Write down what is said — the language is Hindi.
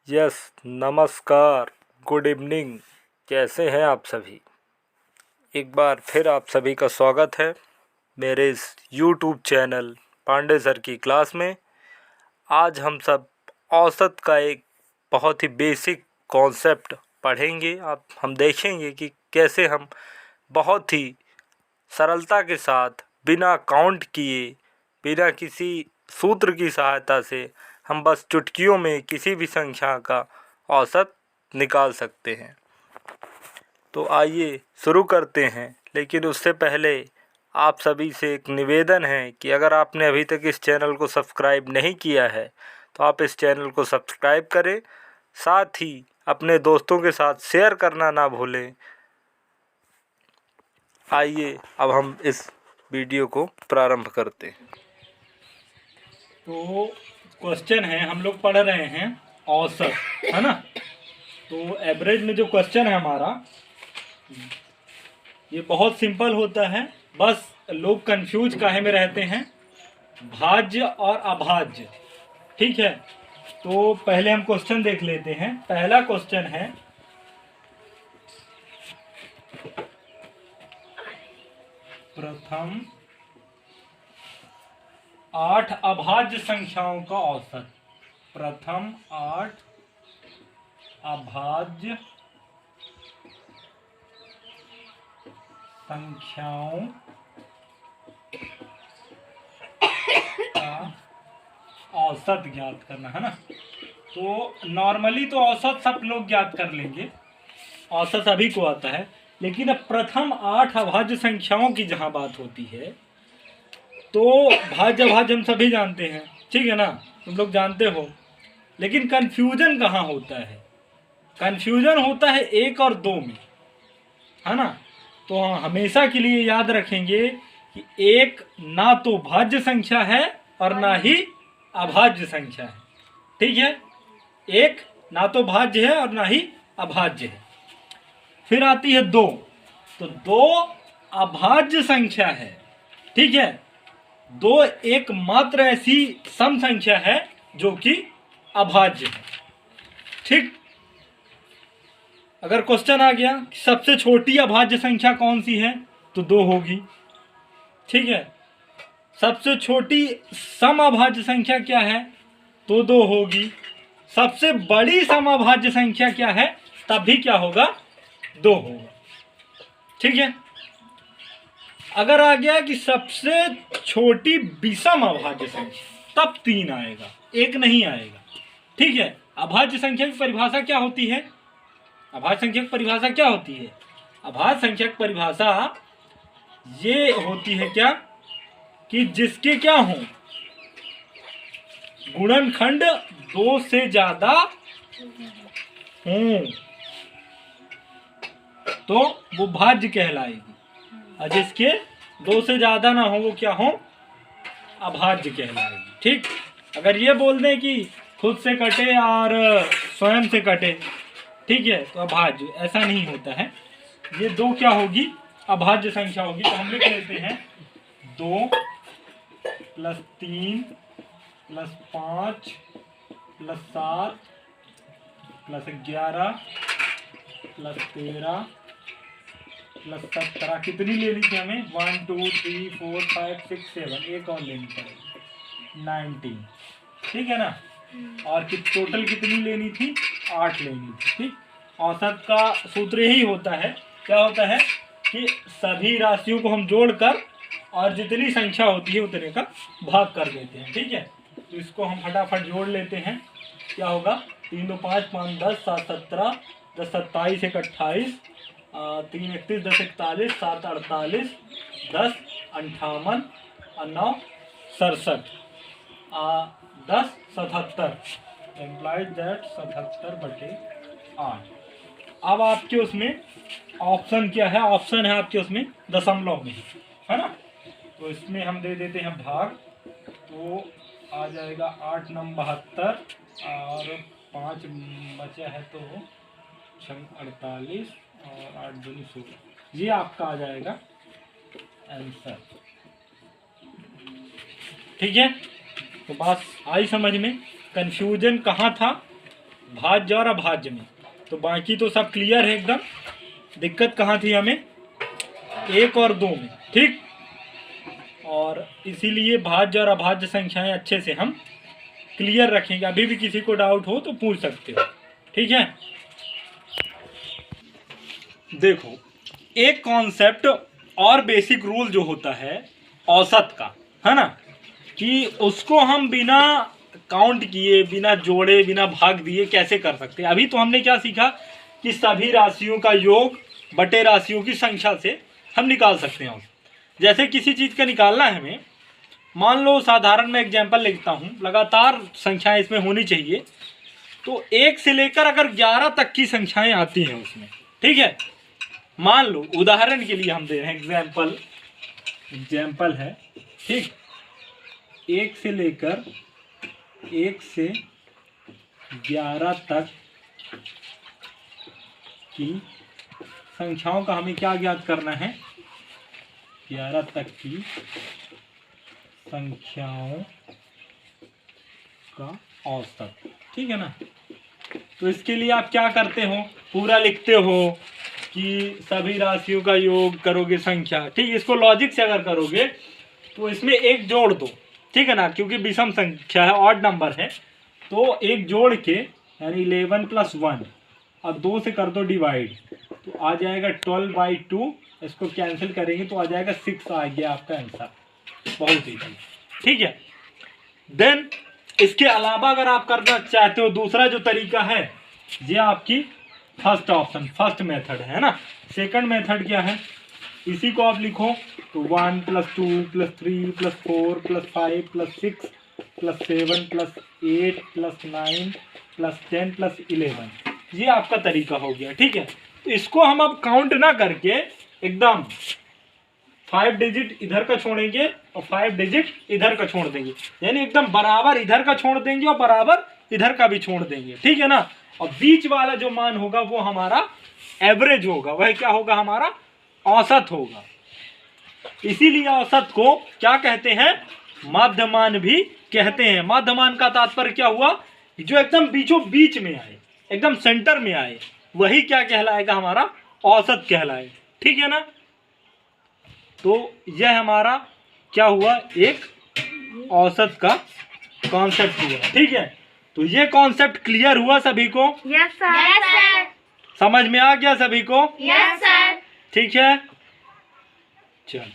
यस, नमस्कार, गुड इवनिंग। कैसे हैं आप सभी? एक बार फिर आप सभी का स्वागत है मेरे इस यूट्यूब चैनल पांडे सर की क्लास में। आज हम सब औसत का एक बहुत ही बेसिक कॉन्सेप्ट पढ़ेंगे। हम देखेंगे कि कैसे हम बहुत ही सरलता के साथ बिना काउंट किए, बिना किसी सूत्र की सहायता से हम बस चुटकियों में किसी भी संख्या का औसत निकाल सकते हैं। तो आइए शुरू करते हैं, लेकिन उससे पहले आप सभी से एक निवेदन है कि अगर आपने अभी तक इस चैनल को सब्सक्राइब नहीं किया है तो आप इस चैनल को सब्सक्राइब करें, साथ ही अपने दोस्तों के साथ शेयर करना ना भूलें। आइए अब हम इस वीडियो को प्रारंभ करते हैं। तो क्वेश्चन है, हम लोग पढ़ रहे हैं औसत, है ना। तो एवरेज में जो क्वेश्चन है हमारा, ये बहुत सिंपल होता है। बस लोग कंफ्यूज काहे में रहते हैं, भाज्य और अभाज्य। ठीक है, तो पहले हम क्वेश्चन देख लेते हैं। पहला क्वेश्चन है, प्रथम 8 अभाज्य संख्याओं का औसत। प्रथम 8 अभाज्य संख्याओं का औसत ज्ञात करना, है ना। तो नॉर्मली तो औसत सब लोग ज्ञात कर लेंगे, औसत सभी को आता है। लेकिन अब प्रथम 8 अभाज्य संख्याओं की जहां बात होती है तो भाज्य अभाज्य हम सभी जानते हैं, ठीक है ना, तुम लोग जानते हो। लेकिन कंफ्यूजन कहाँ होता है? कंफ्यूजन होता है 1 और 2 में, है ना। तो हमेशा के लिए याद रखेंगे कि 1 ना तो भाज्य संख्या है और ना ही अभाज्य संख्या है, ठीक है। 1 ना तो भाज्य है और ना ही अभाज्य है। फिर आती है 2, तो 2 अभाज्य संख्या है, ठीक है। 2 एकमात्र ऐसी सम संख्या है जो कि अभाज्य है, ठीक। अगर क्वेश्चन आ गया कि सबसे छोटी अभाज्य संख्या कौन सी है, तो 2 होगी, ठीक है। सबसे छोटी सम अभाज्य संख्या क्या है, तो 2 होगी। सबसे बड़ी सम अभाज्य संख्या क्या है, तब भी क्या होगा, 2 होगा, ठीक है। अगर आ गया कि सबसे छोटी विषम अभाज्य संख्या, तब 3 आएगा, 1 नहीं आएगा, ठीक है। अभाज्य संख्या की परिभाषा क्या होती है? अभाज्य संख्या की परिभाषा क्या होती है? अभाज्य संख्या की परिभाषा ये होती है क्या, कि जिसके क्या हो, गुणनखंड 2 से ज्यादा हो तो वो भाज्य कहलाएगी, और जिसके 2 से ज्यादा ना हो वो क्या हो, अभाज्य कहलाएगी, ठीक। अगर ये बोल दें कि खुद से कटे और स्वयं से कटे, ठीक है, तो अभाज्य। ऐसा नहीं होता है, ये 2 क्या होगी, अभाज्य संख्या होगी। तो हम लिख लेते हैं 2 + 3 + 5 + 7 + 11 + 13 + 17। कितनी लेनी थी हमें? 1 2 3 4 5 6 7, एक और लेनी पड़ेगी, 19, ठीक है ना। और टोटल कितनी लेनी थी? 8 लेनी थी, ठीक। औसत का सूत्र यही होता है, क्या होता है कि सभी राशियों को हम जोड़कर और जितनी संख्या होती है उतने का भाग कर देते हैं, ठीक है। तो इसको हम फटाफट जोड़ लेते हैं। क्या होगा? 3 2 5 5 10 7 17 10 27 1 28 3 31 10 41 7 48 10 58 और 9 67 10 77 एम्प्लॉयज दैट 77/8। अब आपके उसमें ऑप्शन क्या है? ऑप्शन है आपके उसमें दशमलव में, है ना। तो इसमें हम दे देते हैं भाग, तो आ जाएगा 8 9 72 और 5 बचा है तो 48 और 8 2 16। ये आपका आ जाएगा आंसर, ठीक है। तो बस आई समझ में, कंफ्यूजन कहाँ था? भाज्य और अभाज्य में। तो बाकी तो सब क्लियर है एकदम। दिक्कत कहाँ थी हमें? 1 और 2 में, ठीक। और इसीलिए भाज्य और अभाज्य संख्याएं अच्छे से हम क्लियर रखेंगे। अभी भी किसी को डाउट हो तो पूछ सकते हो, ठीक है। देखो, एक कॉन्सेप्ट और बेसिक रूल जो होता है औसत का, है ना, कि उसको हम बिना काउंट किए, बिना जोड़े, बिना भाग दिए कैसे कर सकते हैं। अभी तो हमने क्या सीखा कि सभी राशियों का योग बटे राशियों की संख्या से हम निकाल सकते हैं। जैसे किसी चीज़ का निकालना है हमें, मान लो साधारण मैं एग्जाम्पल लिखता हूँ, लगातार संख्याएं इसमें होनी चाहिए। तो 1 से लेकर अगर 11 तक की संख्याएं आती हैं उसमें, ठीक है। मान लो उदाहरण के लिए हम दे रहे हैं, एग्जाम्पल है, ठीक। 1 से लेकर 1 से 11 तक की संख्याओं का हमें क्या ज्ञात करना है? 11 तक की संख्याओं का औसत, ठीक है ना। तो इसके लिए आप क्या करते हो? पूरा लिखते हो कि सभी राशियों का योग करोगे संख्या, ठीक। इसको लॉजिक से अगर करोगे तो इसमें 1 जोड़ दो, ठीक है ना, क्योंकि विषम संख्या है, ऑड नंबर है। तो 1 जोड़ के यानी 11 + 1 और 2 से कर दो डिवाइड, तो आ जाएगा 12/2। इसको कैंसिल करेंगे तो आ जाएगा 6। आ गया आपका आंसर। बहुत ही ठीक है। देन इसके अलावा अगर आप करना चाहते हो दूसरा जो तरीका है, ये आपकी फर्स्ट ऑप्शन, फर्स्ट मेथड है ना। सेकंड मेथड क्या है? इसी को आप लिखो तो 1 + 2 + 3 + 4 + 5 + 6 + 7 + 8 + 9 + 10 + 11, ये आपका तरीका हो गया, ठीक है। तो इसको हम अब काउंट ना करके एकदम 5 डिजिट इधर का छोड़ेंगे और 5 डिजिट इधर का छोड़ देंगे, यानी एकदम बराबर इधर का छोड़ देंगे और बराबर इधर का भी छोड़ देंगे, ठीक है ना। और बीच वाला जो मान होगा वो हमारा एवरेज होगा, वह क्या होगा? हमारा औसत होगा। इसीलिए औसत को क्या कहते हैं? मध्यमान भी कहते हैं। मध्यमान का तात्पर्य क्या हुआ? जो एकदम बीचों बीच में आए, एकदम सेंटर में आए, वही क्या कहलाएगा? हमारा औसत कहलाए, ठीक है ना। तो यह हमारा क्या हुआ? एक औसत का कॉन्सेप्ट हुआ, ठीक है। तो ये कॉन्सेप्ट क्लियर हुआ सभी को? Yes sir. समझ में आ गया सभी को? Yes sir. ठीक है, चल।